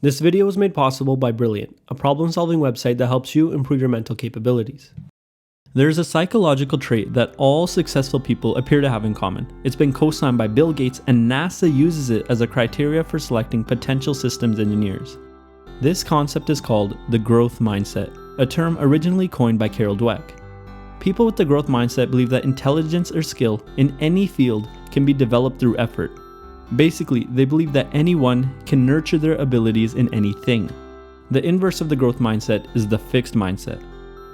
This video was made possible by Brilliant, a problem-solving website that helps you improve your mental capabilities. There's a psychological trait that all successful people appear to have in common. It's been co-signed by Bill Gates, and NASA uses it as a criteria for selecting potential systems engineers. This concept is called the growth mindset, a term originally coined by Carol Dweck. People with the growth mindset believe that intelligence or skill in any field can be developed through effort. Basically, they believe that anyone can nurture their abilities in anything. The inverse of the growth mindset is the fixed mindset.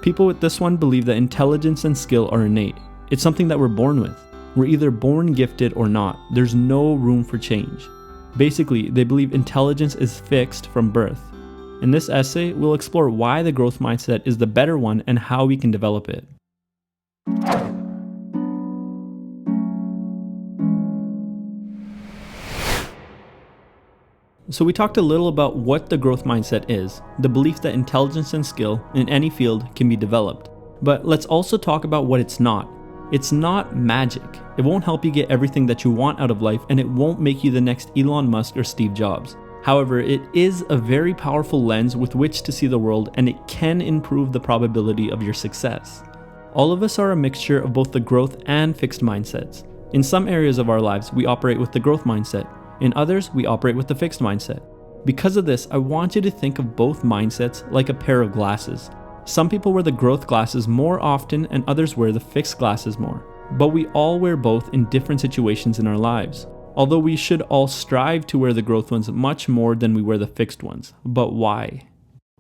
People with this one believe that intelligence and skill are innate. It's something that we're born with. We're either born gifted or not. There's no room for change. Basically, they believe intelligence is fixed from birth. In this essay, we'll explore why the growth mindset is the better one and how we can develop it. So we talked a little about what the growth mindset is, the belief that intelligence and skill in any field can be developed. But let's also talk about what it's not. It's not magic. It won't help you get everything that you want out of life, and it won't make you the next Elon Musk or Steve Jobs. However, it is a very powerful lens with which to see the world, and it can improve the probability of your success. All of us are a mixture of both the growth and fixed mindsets. In some areas of our lives, we operate with the growth mindset. In others, we operate with the fixed mindset. Because of this, I want you to think of both mindsets like a pair of glasses. Some people wear the growth glasses more often and others wear the fixed glasses more. But we all wear both in different situations in our lives. Although we should all strive to wear the growth ones much more than we wear the fixed ones. But why?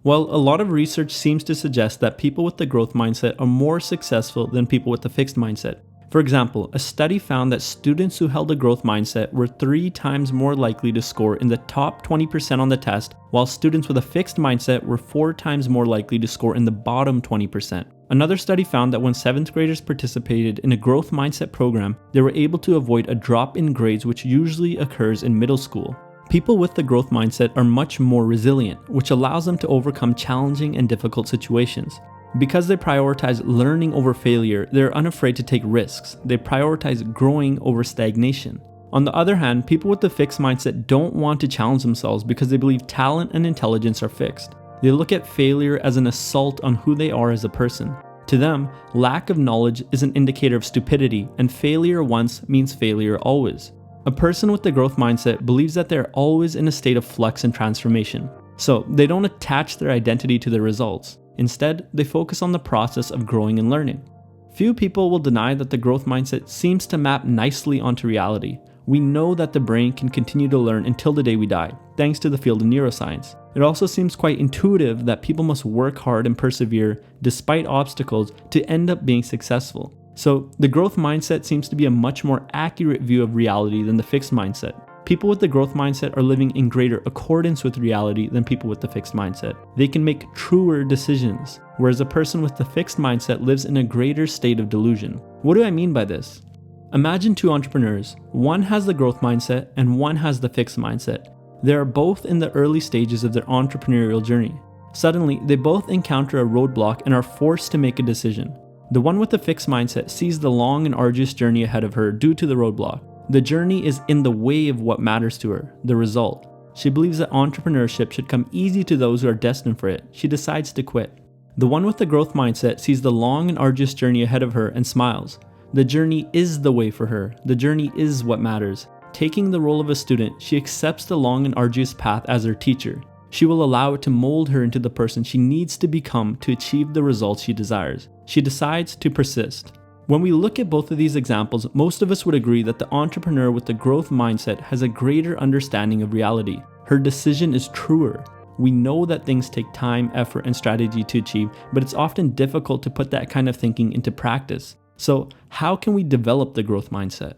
Well, a lot of research seems to suggest that people with the growth mindset are more successful than people with the fixed mindset. For example, a study found that students who held a growth mindset were 3 times more likely to score in the top 20% on the test, while students with a fixed mindset were 4 times more likely to score in the bottom 20%. Another study found that when 7th graders participated in a growth mindset program, they were able to avoid a drop in grades which usually occurs in middle school. People with the growth mindset are much more resilient, which allows them to overcome challenging and difficult situations. Because they prioritize learning over failure, they're unafraid to take risks. They prioritize growing over stagnation. On the other hand, people with the fixed mindset don't want to challenge themselves because they believe talent and intelligence are fixed. They look at failure as an assault on who they are as a person. To them, lack of knowledge is an indicator of stupidity, and failure once means failure always. A person with the growth mindset believes that they're always in a state of flux and transformation, so they don't attach their identity to their results. Instead, they focus on the process of growing and learning. Few people will deny that the growth mindset seems to map nicely onto reality. We know that the brain can continue to learn until the day we die, thanks to the field of neuroscience. It also seems quite intuitive that people must work hard and persevere despite obstacles to end up being successful. So, the growth mindset seems to be a much more accurate view of reality than the fixed mindset. People with the growth mindset are living in greater accordance with reality than people with the fixed mindset. They can make truer decisions, whereas a person with the fixed mindset lives in a greater state of delusion. What do I mean by this? Imagine 2 entrepreneurs. One has the growth mindset and one has the fixed mindset. They are both in the early stages of their entrepreneurial journey. Suddenly, they both encounter a roadblock and are forced to make a decision. The one with the fixed mindset sees the long and arduous journey ahead of her due to the roadblock. The journey is in the way of what matters to her, the result. She believes that entrepreneurship should come easy to those who are destined for it. She decides to quit. The one with the growth mindset sees the long and arduous journey ahead of her and smiles. The journey is the way for her. The journey is what matters. Taking the role of a student, she accepts the long and arduous path as her teacher. She will allow it to mold her into the person she needs to become to achieve the results she desires. She decides to persist. When we look at both of these examples, most of us would agree that the entrepreneur with the growth mindset has a greater understanding of reality. Her decision is truer. We know that things take time, effort, and strategy to achieve, but it's often difficult to put that kind of thinking into practice. So, how can we develop the growth mindset?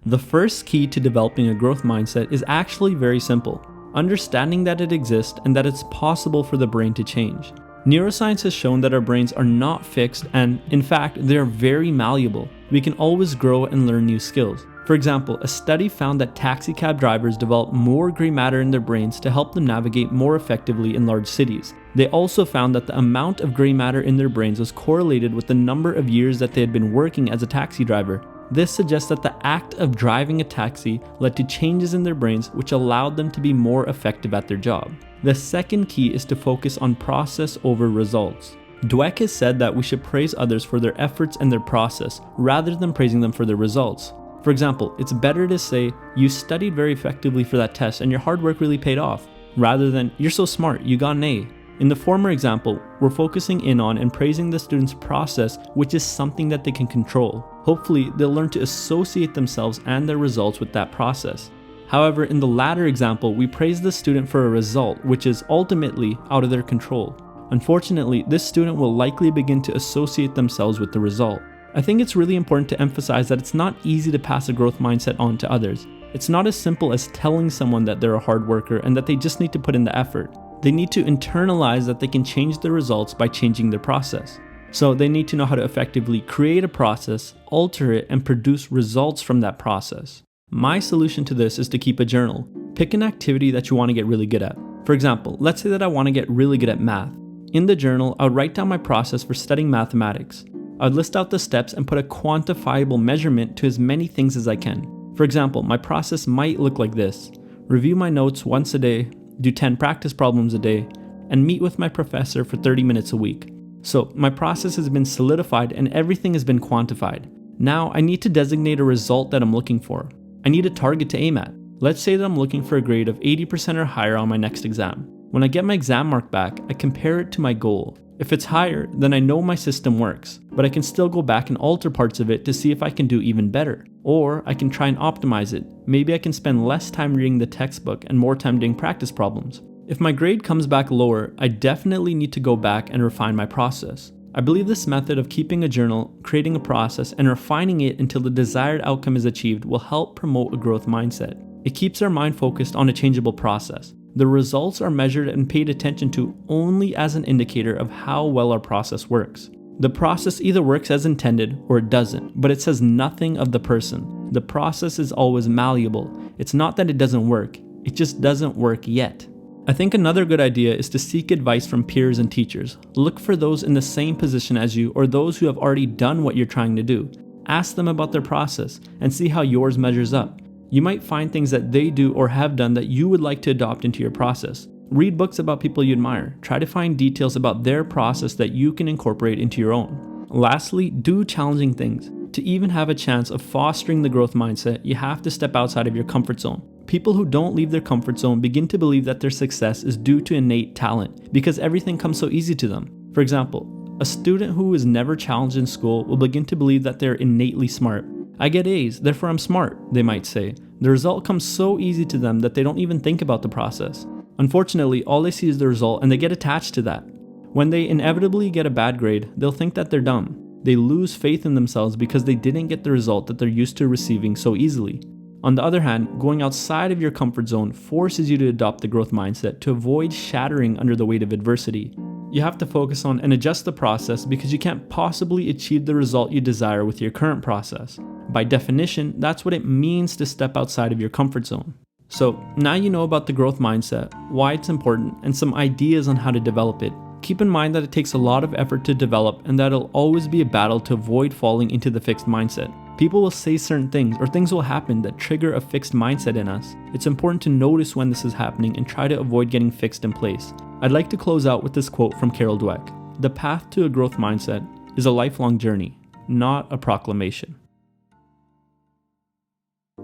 The first key to developing a growth mindset is actually very simple: understanding that it exists and that it's possible for the brain to change. Neuroscience has shown that our brains are not fixed and, in fact, they are very malleable. We can always grow and learn new skills. For example, a study found that taxicab drivers develop more gray matter in their brains to help them navigate more effectively in large cities. They also found that the amount of gray matter in their brains was correlated with the number of years that they had been working as a taxi driver. This suggests that the act of driving a taxi led to changes in their brains which allowed them to be more effective at their job. The second key is to focus on process over results. Dweck has said that we should praise others for their efforts and their process rather than praising them for their results. For example, it's better to say, you studied very effectively for that test and your hard work really paid off, rather than, you're so smart, you got an A. In the former example, we're focusing in on and praising the student's process, which is something that they can control. Hopefully, they'll learn to associate themselves and their results with that process. However, in the latter example, we praise the student for a result which is ultimately out of their control. Unfortunately, this student will likely begin to associate themselves with the result. I think it's really important to emphasize that it's not easy to pass a growth mindset on to others. It's not as simple as telling someone that they're a hard worker and that they just need to put in the effort. They need to internalize that they can change their results by changing their process. So they need to know how to effectively create a process, alter it, and produce results from that process. My solution to this is to keep a journal. Pick an activity that you want to get really good at. For example, let's say that I want to get really good at math. In the journal, I would write down my process for studying mathematics. I would list out the steps and put a quantifiable measurement to as many things as I can. For example, my process might look like this: review my notes once a day, do 10 practice problems a day, and meet with my professor for 30 minutes a week. So my process has been solidified and everything has been quantified. Now I need to designate a result that I'm looking for. I need a target to aim at. Let's say that I'm looking for a grade of 80% or higher on my next exam. When I get my exam mark back, I compare it to my goal. If it's higher, then I know my system works, but I can still go back and alter parts of it to see if I can do even better. Or I can try and optimize it. Maybe I can spend less time reading the textbook and more time doing practice problems. If my grade comes back lower, I definitely need to go back and refine my process. I believe this method of keeping a journal, creating a process, and refining it until the desired outcome is achieved will help promote a growth mindset. It keeps our mind focused on a changeable process. The results are measured and paid attention to only as an indicator of how well our process works. The process either works as intended or it doesn't, but it says nothing of the person. The process is always malleable. It's not that it doesn't work, it just doesn't work yet. I think another good idea is to seek advice from peers and teachers. Look for those in the same position as you or those who have already done what you're trying to do. Ask them about their process and see how yours measures up. You might find things that they do or have done that you would like to adopt into your process. Read books about people you admire. Try to find details about their process that you can incorporate into your own. Lastly, do challenging things. To even have a chance of fostering the growth mindset, you have to step outside of your comfort zone. People who don't leave their comfort zone begin to believe that their success is due to innate talent because everything comes so easy to them. For example, a student who is never challenged in school will begin to believe that they're innately smart. I get A's, therefore I'm smart, they might say. The result comes so easy to them that they don't even think about the process. Unfortunately, all they see is the result and they get attached to that. When they inevitably get a bad grade, they'll think that they're dumb. They lose faith in themselves because they didn't get the result that they're used to receiving so easily. On the other hand, going outside of your comfort zone forces you to adopt the growth mindset to avoid shattering under the weight of adversity. You have to focus on and adjust the process because you can't possibly achieve the result you desire with your current process. By definition, that's what it means to step outside of your comfort zone. So now you know about the growth mindset, why it's important, and some ideas on how to develop it. Keep in mind that it takes a lot of effort to develop and that it'll always be a battle to avoid falling into the fixed mindset. People will say certain things or things will happen that trigger a fixed mindset in us. It's important to notice when this is happening and try to avoid getting fixed in place. I'd like to close out with this quote from Carol Dweck. The path to a growth mindset is a lifelong journey, not a proclamation.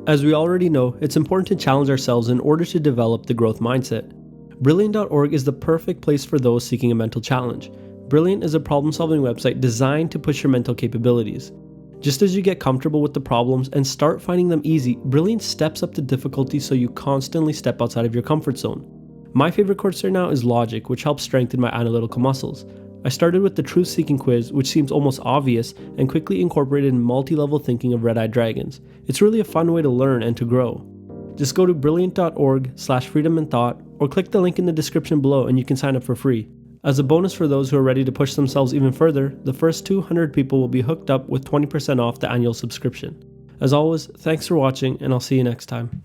As we already know, it's important to challenge ourselves in order to develop the growth mindset. Brilliant.org is the perfect place for those seeking a mental challenge. Brilliant is a problem-solving website designed to push your mental capabilities. Just as you get comfortable with the problems and start finding them easy, Brilliant steps up the difficulty so you constantly step outside of your comfort zone. My favorite course right now is Logic, which helps strengthen my analytical muscles. I started with the truth-seeking quiz, which seems almost obvious, and quickly incorporated multi-level thinking of red-eyed dragons. It's really a fun way to learn and to grow. Just go to brilliant.org/freedominthought or click the link in the description below and you can sign up for free. As a bonus for those who are ready to push themselves even further, the first 200 people will be hooked up with 20% off the annual subscription. As always, thanks for watching and I'll see you next time.